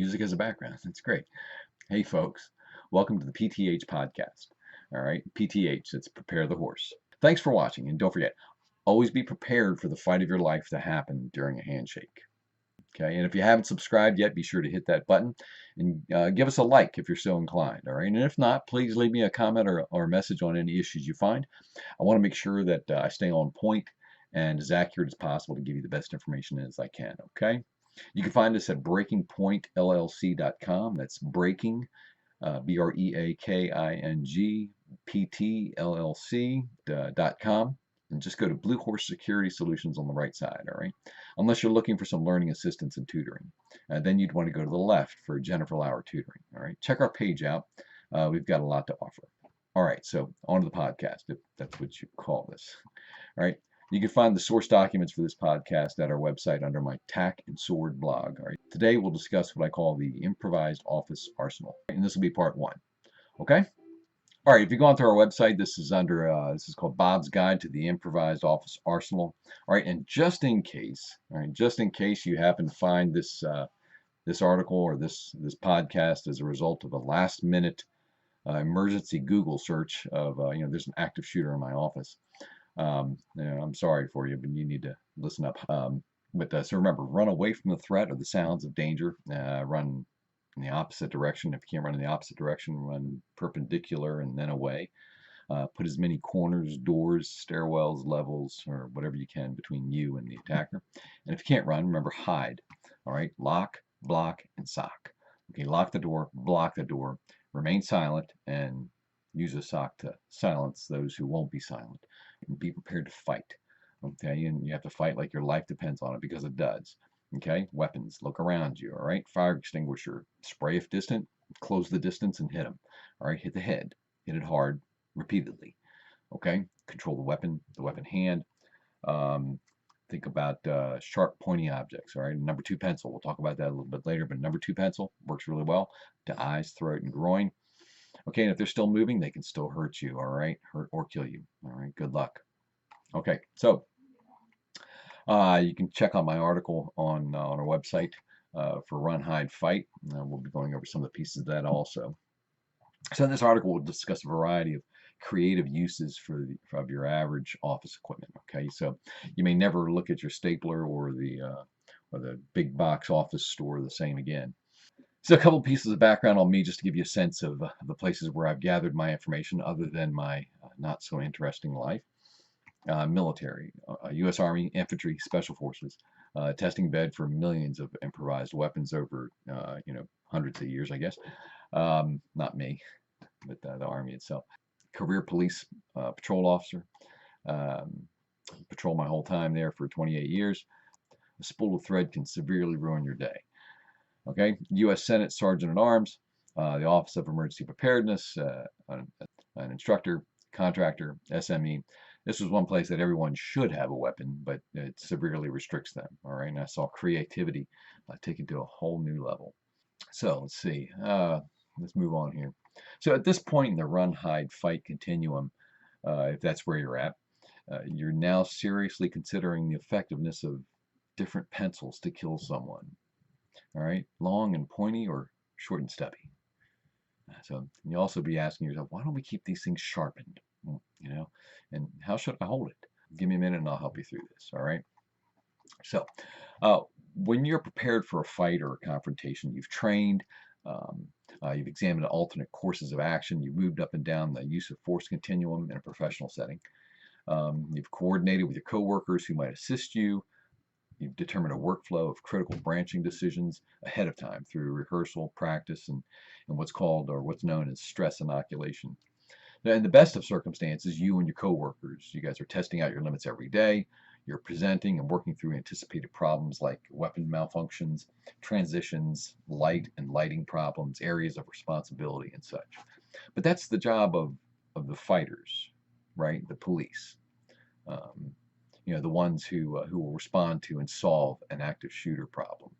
music as a background. That's great. Hey, folks, welcome to the PTH podcast. All right, PTH, it's Prepare the Horse. Thanks for watching, and don't forget, always be prepared for the fight of your life to happen during a handshake. Okay, and if you haven't subscribed yet, be sure to hit that button and give us a like if you're so inclined. All right, and if not, please leave me a comment or a message on any issues you find. I want to make sure that I stay on point and as accurate as possible to give you the best information as I can. Okay, you can find us at breakingpointllc.com. That's breaking, BREAKING PTLLC.com. And just go to Blue Horse Security Solutions on the right side, all right? Unless you're looking for some learning assistance and tutoring. Then you'd want to go to the left for Jennifer Lauer Tutoring, all right? Check our page out. We've got a lot to offer. All right, so on to the podcast, if that's what you call this. All right, you can find the source documents for this podcast at our website under my Tack and Sword blog. All right, today we'll discuss what I call the improvised office arsenal, and this will be part one. Okay. All right, if you go onto our website, this is called Bob's Guide to the Improvised Office Arsenal. All right, and just in case you happen to find this this article or this podcast as a result of a last minute emergency Google search of there's an active shooter in my office. I'm sorry for you, but you need to listen up. So remember, run away from the threat or the sounds of danger. Run in the opposite direction. If you can't run in the opposite direction, run perpendicular and then away. Put as many corners, doors, stairwells, levels, or whatever you can between you and the attacker. And if you can't run, remember, hide. All right, lock, block, and sock. Okay, lock the door, block the door, remain silent, and use a sock to silence those who won't be silent. And be prepared to fight. Okay, and you have to fight like your life depends on it, because it does. Okay, weapons, look around you. All right, fire extinguisher, spray if distant, close the distance and hit them. All right, hit the head, hit it hard, repeatedly. Okay, control the weapon hand. Think about sharp, pointy objects. All right, number 2 pencil. We'll talk about that a little bit later, but number 2 pencil works really well to eyes, throat, and groin. Okay, and if they're still moving, they can still hurt you. All right, hurt or kill you. All right, good luck. Okay, so you can check out my article on our website for RunHideFight. We'll be going over some of the pieces of that also. So in this article, we'll discuss a variety of creative uses of your average office equipment. Okay, so you may never look at your stapler or the big box office store the same again. So a couple pieces of background on me, just to give you a sense of the places where I've gathered my information other than my not so interesting life. Military, U.S. Army, infantry, special forces, testing bed for millions of improvised weapons over hundreds of years, I guess. Not me, but the Army itself. Career police patrol officer. Patrol my whole time there for 28 years. A spool of thread can severely ruin your day. Okay, U.S. Senate Sergeant at Arms, the Office of Emergency Preparedness, an instructor, contractor, SME. This was one place that everyone should have a weapon, but it severely restricts them. All right, and I saw creativity taken to a whole new level. So let's see. Let's move on here. So at this point in the run, hide, fight continuum, if that's where you're at, you're now seriously considering the effectiveness of different pencils to kill someone. All right, long and pointy or short and stubby. So you also be asking yourself, why don't we keep these things sharpened? And how should I hold it? Give me a minute and I'll help you through this. All right. So when you're prepared for a fight or a confrontation, you've trained, you've examined alternate courses of action, you've moved up and down the use of force continuum in a professional setting. You've coordinated with your coworkers who might assist you. You've determined a workflow of critical branching decisions ahead of time through rehearsal, practice, and what's known as stress inoculation. Now, in the best of circumstances, you and your coworkers, you guys are testing out your limits every day. You're presenting and working through anticipated problems like weapon malfunctions, transitions, light and lighting problems, areas of responsibility, and such. But that's the job of the fighters, right? The police. The ones who will respond to and solve an active shooter problem.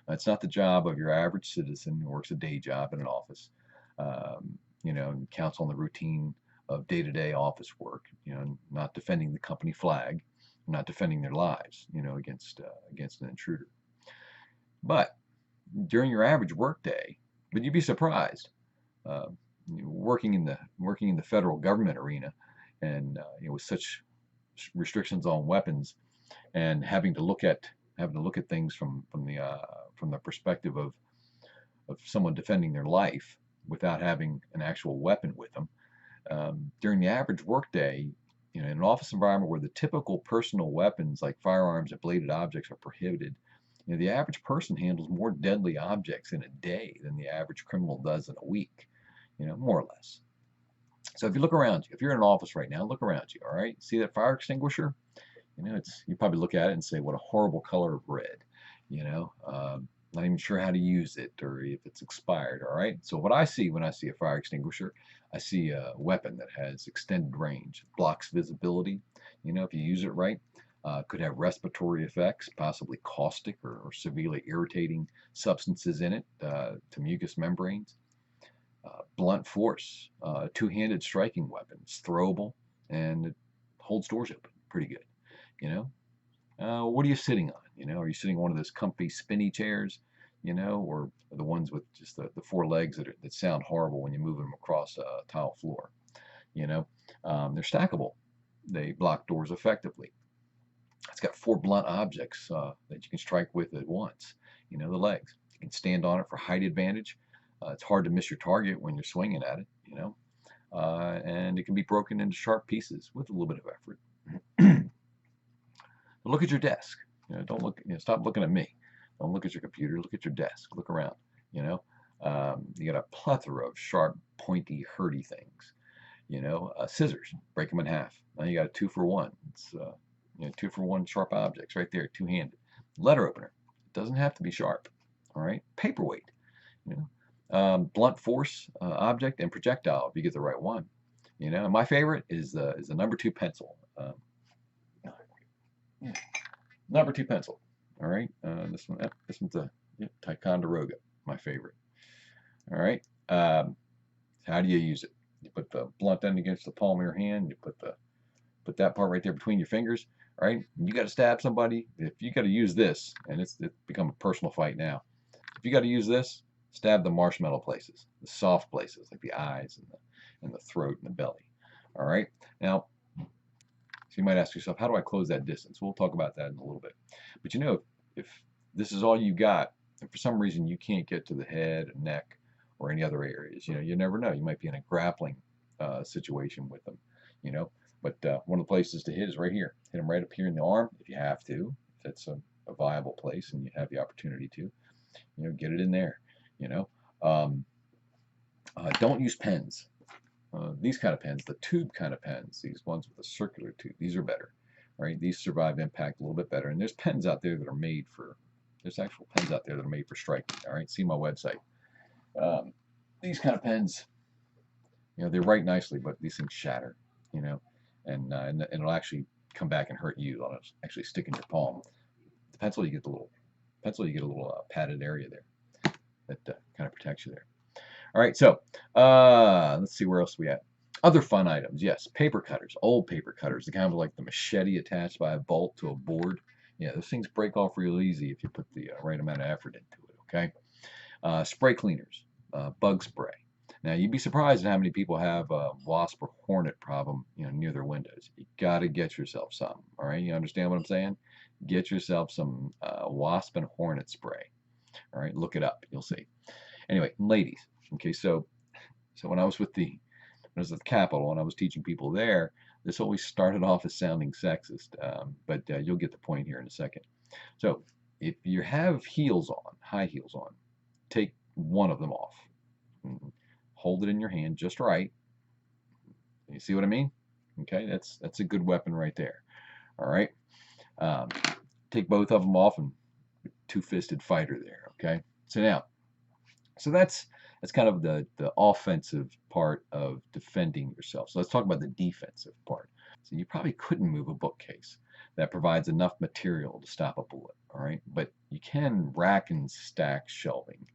It's not the job of your average citizen who works a day job in an office, and counts on the routine of day-to-day office work, not defending the company flag, not defending their lives, against an intruder. But during your average workday, but you'd be surprised. Uh, working in the federal government arena, and with such restrictions on weapons, and having to look at things from the perspective of someone defending their life without having an actual weapon with them. During the average workday, in an office environment where the typical personal weapons like firearms and bladed objects are prohibited, the average person handles more deadly objects in a day than the average criminal does in a week, more or less. So if you look around you, if you're in an office right now, look around you, all right? See that fire extinguisher? You probably look at it and say, what a horrible color of red, not even sure how to use it or if it's expired, all right? So what I see when I see a fire extinguisher, I see a weapon that has extended range, blocks visibility, if you use it right. Could have respiratory effects, possibly caustic or severely irritating substances in it to mucous membranes. Blunt force, two-handed striking weapon. It's throwable and it holds doors open pretty good. What are you sitting on? Are you sitting on one of those comfy spinny chairs, or the ones with just the four legs that sound horrible when you move them across a tile floor? They're stackable. They block doors effectively. It's got four blunt objects that you can strike with at once. The legs. You can stand on it for height advantage. It's hard to miss your target when you're swinging at it. And it can be broken into sharp pieces with a little bit of effort. Look at your desk. Don't look. Stop looking at me. Don't look at your computer. Look at your desk. Look around. You got a plethora of sharp, pointy, hurty things. Scissors. Break them in half. Now you got a 2-for-1. It's 2-for-1 sharp objects right there, two-handed. Letter opener. It doesn't have to be sharp. All right. Paperweight. Blunt force object and projectile if you get the right one. And my favorite is the number 2 pencil. Number 2 pencil. All right. This one's a Ticonderoga, my favorite. All right. How do you use it? You put the blunt end against the palm of your hand. You put that part right there between your fingers. All right. You got to stab somebody. If you got to use this, and it's become a personal fight now. If you got to use this, stab the marshmallow places, the soft places like the eyes and the throat and the belly. All right. Now, so you might ask yourself, how do I close that distance? We'll talk about that in a little bit. But if this is all you got, and for some reason you can't get to the head, neck, or any other areas, you never know. You might be in a grappling situation with them, But one of the places to hit is right here. Hit them right up here in the arm if you have to, if that's a viable place and you have the opportunity to, get it in there. Don't use pens. These kind of pens, the tube kind of pens, these ones with a circular tube, these are better, right? These survive impact a little bit better. And there's pens out there that are made for, there's actual pens out there that are made for striking, all right? See my website. These kind of pens, they write nicely, but these things shatter, and it'll actually come back and hurt you. It'll actually stick in your palm. The pencil, you get a little padded area there that kind of protects you there. All right, so let's see where else we at. Other fun items, yes, paper cutters, old paper cutters, the kind of like the machete attached by a bolt to a board. Yeah, those things break off real easy if you put the right amount of effort into it, okay? Spray cleaners, bug spray. Now, you'd be surprised at how many people have a wasp or hornet problem, near their windows. You got to get yourself some, all right? You understand what I'm saying? Get yourself some wasp and hornet spray, all right? Look it up, you'll see. Anyway, ladies. Okay, so when I was at the Capitol and I was teaching people there, this always started off as sounding sexist, but you'll get the point here in a second. So if you have heels on, high heels on, take one of them off. Hold it in your hand just right. You see what I mean? Okay, that's a good weapon right there. All right, take both of them off and two-fisted fighter there. Okay, so that's kind of the offensive part of defending yourself. So let's talk about the defensive part. So you probably couldn't move a bookcase that provides enough material to stop a bullet, all right? But you can rack and stack shelving,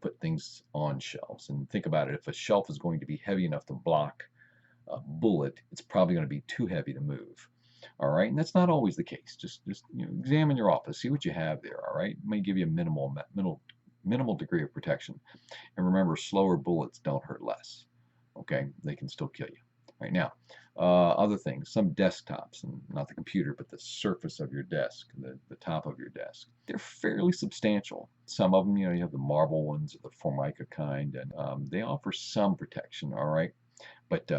put things on shelves. And think about it, if a shelf is going to be heavy enough to block a bullet, it's probably going to be too heavy to move, all right? And that's not always the case. Just examine your office, see what you have there, all right? It may give you a minimal minimal degree of protection. And remember, slower bullets don't hurt less. Okay, they can still kill you. Right now, other things, some desktops, and not the computer, but the surface of your desk, the top of your desk, they're fairly substantial. Some of them, you have the marble ones, or the Formica kind, and they offer some protection, all right? But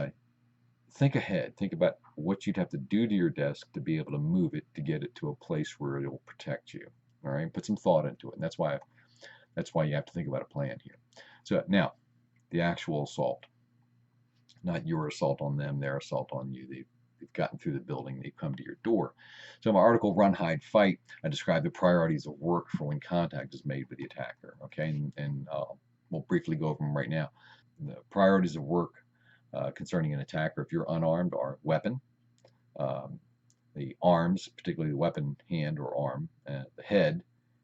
think ahead. Think about what you'd have to do to your desk to be able to move it to get it to a place where it will protect you, all right? Put some thought into it, and that's why you have to think about a plan here. So now, the actual assault. Not your assault on them, their assault on you. They've gotten through the building, they've come to your door. So in my article, Run, Hide, Fight, I describe the priorities of work for when contact is made with the attacker. Okay, and we'll briefly go over them right now. The priorities of work concerning an attacker, if you're unarmed, are weapon, the arms, particularly the weapon hand or arm, the head,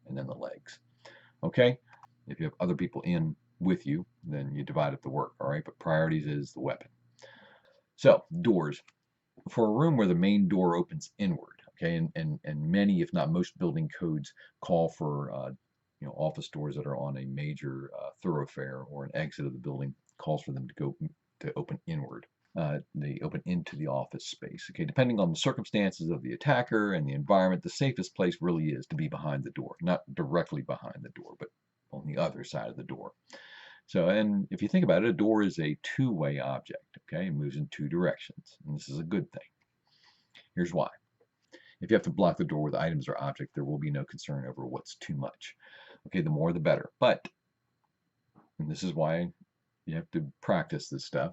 and then the legs. Okay, if you have other people in with you, then you divide up the work, all right? But priorities is the weapon. So, doors. For a room where the main door opens inward, okay, and many, if not most, building codes call for office doors that are on a major thoroughfare or an exit of the building calls for them to open inward. They open into the office space. Okay, depending on the circumstances of the attacker and the environment, the safest place really is to be behind the door, not directly behind the door, but on the other side of the door. So, and if you think about it, a door is a two-way object, okay? It moves in two directions, and this is a good thing. Here's why. If you have to block the door with items or objects, there will be no concern over what's too much. Okay, the more the better. But, and this is why you have to practice this stuff,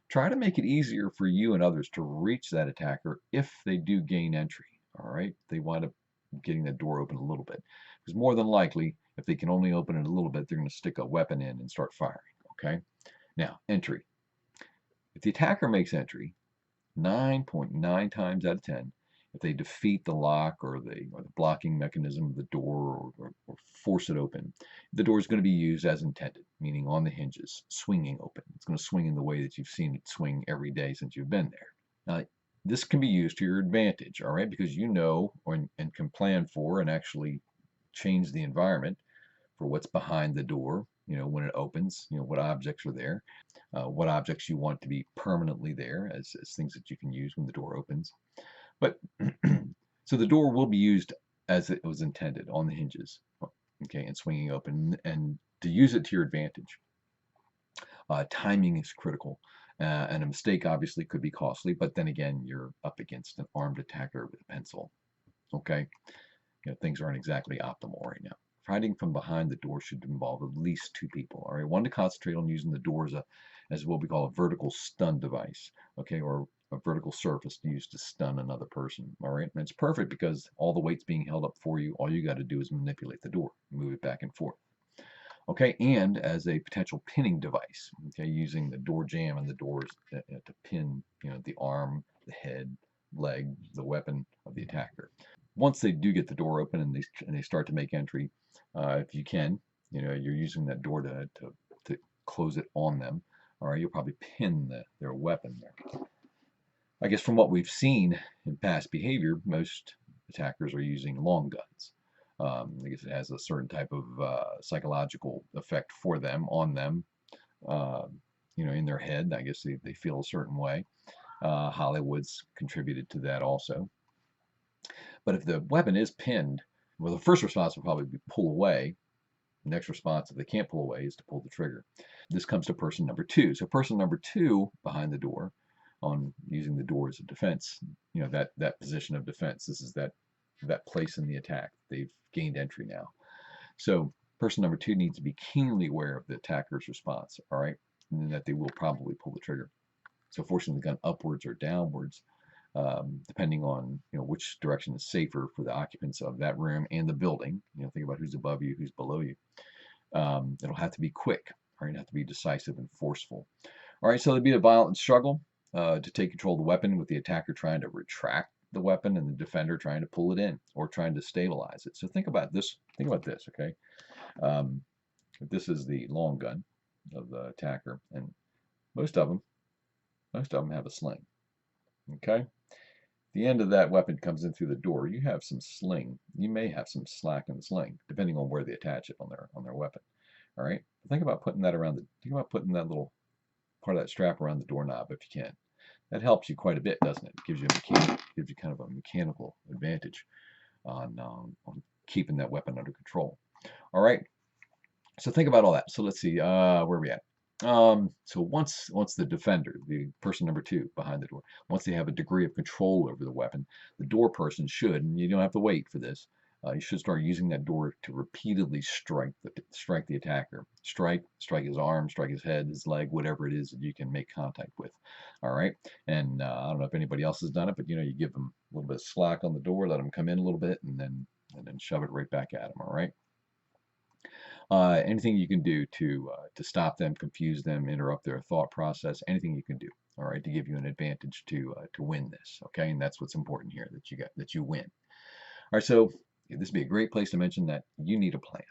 try to make it easier for you and others to reach that attacker if they do gain entry, all right? They wind up getting the door open a little bit. Because more than likely, if they can only open it a little bit, they're going to stick a weapon in and start firing, okay? Now, entry. If the attacker makes entry, 9.9 times out of 10, if they defeat the lock or the blocking mechanism of the door or force it open, the door is going to be used as intended, meaning on the hinges, swinging open. It's going to swing in the way that you've seen it swing every day since you've been there. Now, this can be used to your advantage, all right, because you know and can plan for and actually change the environment for what's behind the door, when it opens, what objects are there, what objects you want to be permanently there as things that you can use when the door opens. But so the door will be used as it was intended on the hinges, okay, and swinging open, and to use it to your advantage. Timing is critical, and a mistake obviously could be costly, but then again, you're up against an armed attacker with a pencil, okay? Things aren't exactly optimal right now. Hiding from behind the door should involve at least two people, all right? One to concentrate on using the door as what we call a vertical stun device, okay, or a vertical surface used to stun another person, all right? And it's perfect because all the weight's being held up for you. All you got to do is manipulate the door, move it back and forth, okay? And as a potential pinning device, okay, using the door jamb and the doors to pin, the arm, the head, leg, the weapon of the attacker. Once they do get the door open and they start to make entry, if you can, you're using that door to close it on them. All right, you'll probably pin their weapon there. I guess from what we've seen in past behavior, most attackers are using long guns. I guess it has a certain type of psychological effect for them, on them, in their head. I guess they feel a certain way. Hollywood's contributed to that also. But if the weapon is pinned, well, the first response will probably be pull away. The next response, if they can't pull away, is to pull the trigger. This comes to person number two. So person number two behind the door, on using the door as a defense, that position of defense. This is that place in the attack. They've gained entry now. So person number two needs to be keenly aware of the attacker's response, all right, and that they will probably pull the trigger. So forcing the gun upwards or downwards, depending on which direction is safer for the occupants of that room and the building. Think about who's above you, who's below you. It'll have to be quick, right? It'll have to be decisive and forceful. All right, so there'll be a violent struggle to take control of the weapon, with the attacker trying to retract the weapon and the defender trying to pull it in or trying to stabilize it. So think about this. Think about this, okay? This is the long gun of the attacker, and most of them have a sling. Okay, the end of that weapon comes in through the door, you have some sling. You may have some slack in the sling, depending on where they attach it on their weapon. All right. Think about putting that around the. Think about putting that little part of that strap around the doorknob if you can. That helps you quite a bit, doesn't it? It gives you kind of a mechanical advantage on keeping that weapon under control. All right. So think about all that. So let's see, where are we at? So once the defender, the person number 2 behind the door, once they have a degree of control over the weapon, the door person should, and you don't have to wait for this, you should start using that door to repeatedly strike the attacker. Strike his arm, strike his head, his leg, whatever it is that you can make contact with. All right. And I don't know if anybody else has done it, but you give them a little bit of slack on the door, let them come in a little bit, and then shove it right back at them. All right. Anything you can do to stop them, confuse them, interrupt their thought process, anything you can do, all right, to give you an advantage to win this, okay? And that's what's important here, that you win. All right, so this would be a great place to mention that you need a plan,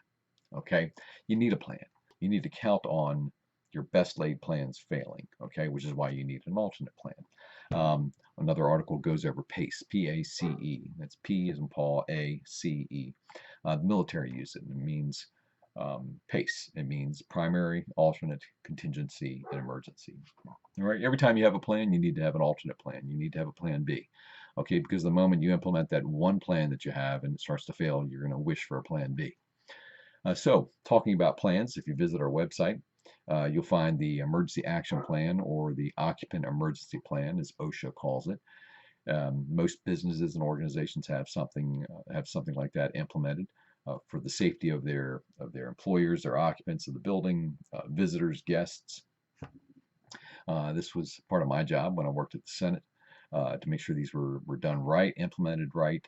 okay? You need a plan. You need to count on your best laid plans failing, okay, which is why you need an alternate plan. Another article goes over PACE, P-A-C-E. That's P as in Paul, A-C-E. The military use it, and it means PACE. It means primary, alternate, contingency, and emergency. All right. Every time you have a plan, you need to have an alternate plan. You need to have a plan B. Okay, because the moment you implement that one plan that you have and it starts to fail, you're going to wish for a plan B. So, talking about plans, if you visit our website, you'll find the emergency action plan, or the occupant emergency plan, as OSHA calls it. Most businesses and organizations have something like that implemented. For the safety of their employers, their occupants of the building, visitors, guests. This was part of my job when I worked at the Senate, to make sure these were done right, implemented right,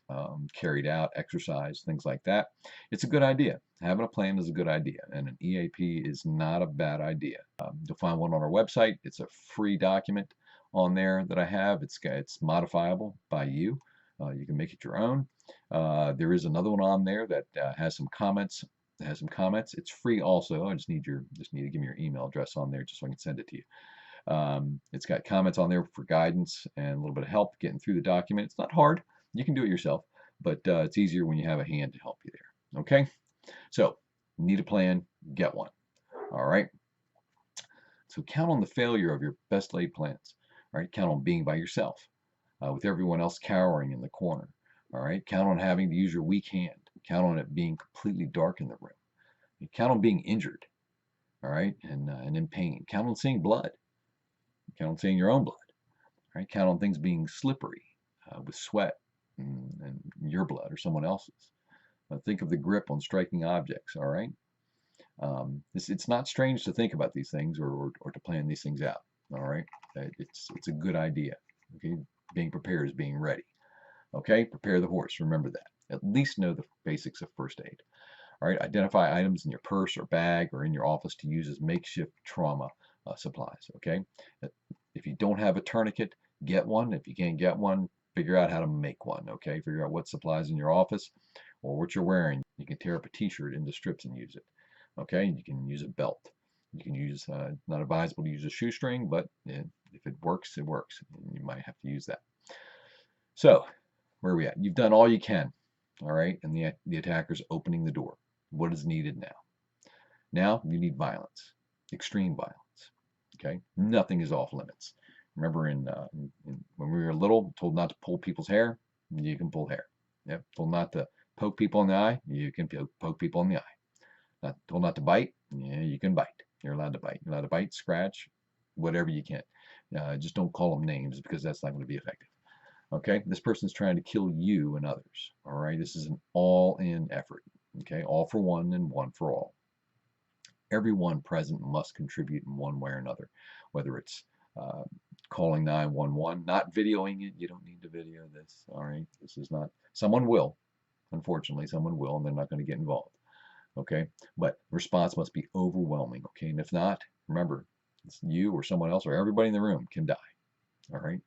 carried out, exercised, things like that. It's a good idea. Having a plan is a good idea, and an EAP is not a bad idea. You'll find one on our website. It's a free document on there that I have. It's modifiable by you. You can make it your own. There is another one on there that has some comments. It's free also. I just need to give me your email address on there just so I can send it to you. It's got comments on there for guidance and a little bit of help getting through the document. It's not hard. You can do it yourself, but it's easier when you have a hand to help you there. Okay? So, need a plan, get one. All right? So count on the failure of your best laid plans. All right? Count on being by yourself, with everyone else cowering in the corner. All right? Count on having to use your weak hand. Count on it being completely dark in the room. You count on being injured. All right? And in pain. Count on seeing blood. Count on seeing your own blood. All right? Count on things being slippery with sweat and your blood or someone else's. Think of the grip on striking objects. All right? It's not strange to think about these things or to plan these things out. All right? It's a good idea. Okay? Being prepared is being ready. Okay? Prepare the horse. Remember that. At least know the basics of first aid. All right? Identify items in your purse or bag or in your office to use as makeshift trauma supplies. Okay? If you don't have a tourniquet, get one. If you can't get one, figure out how to make one. Okay? Figure out what supplies in your office or what you're wearing. You can tear up a t-shirt into strips and use it. Okay? You can use a belt. You can use, not advisable to use a shoestring, but if it works, it works. You might have to use that. So, where are we at? You've done all you can, all right? And the attacker's opening the door. What is needed now? Now, you need violence, extreme violence, okay? Nothing is off limits. Remember when we were little, told not to pull people's hair, you can pull hair. Yep, told not to poke people in the eye, you can poke people in the eye. Told not to bite, yeah, you can bite. You're allowed to bite. You're allowed to bite, scratch, whatever you can. Just don't call them names because that's not going to be effective. Okay, this person's trying to kill you and others. All right, this is an all-in effort. Okay, all for one and one for all. Everyone present must contribute in one way or another, whether it's calling 911, not videoing it. You don't need to video this. All right, this is not. Someone will, unfortunately, someone will, and they're not going to get involved. Okay, but response must be overwhelming. Okay, and if not, remember, it's you or someone else or everybody in the room can die. All right.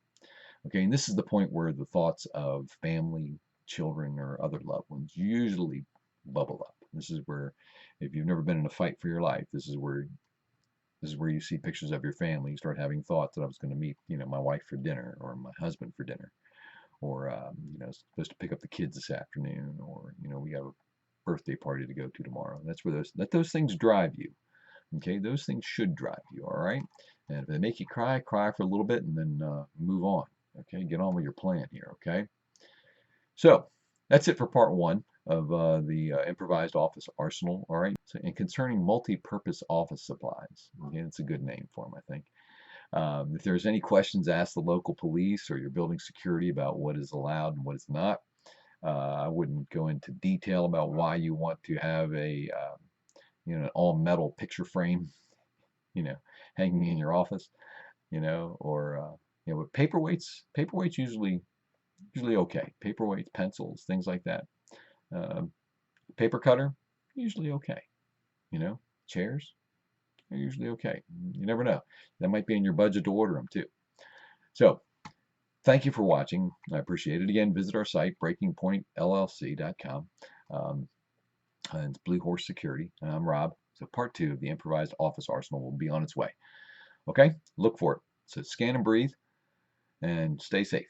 Okay, and this is the point where the thoughts of family, children, or other loved ones usually bubble up. This is where, if you've never been in a fight for your life, this is where you see pictures of your family. You start having thoughts that I was going to meet, my wife for dinner or my husband for dinner, or supposed to pick up the kids this afternoon, or we got a birthday party to go to tomorrow. That's where let those things drive you. Okay, those things should drive you. All right, and if they make you cry, cry for a little bit, and then move on. Okay, get on with your plan here. Okay, so that's it for part one of the improvised office arsenal. All right, so, and concerning multi-purpose office supplies. Okay, it's a good name for them, I think. If there's any questions, ask the local police or your building security about what is allowed and what is not. I wouldn't go into detail about why you want to have a an all metal picture frame, hanging in your office, or with paperweights usually okay. Paperweights, pencils, things like that. Paper cutter, usually okay. Chairs, they're usually okay. You never know. That might be in your budget to order them too. So, thank you for watching. I appreciate it. Again, visit our site, breakingpointllc.com. And it's Blue Horse Security. And I'm Rob. So part 2 of the improvised office arsenal will be on its way. Okay? Look for it. So scan and breathe and stay safe.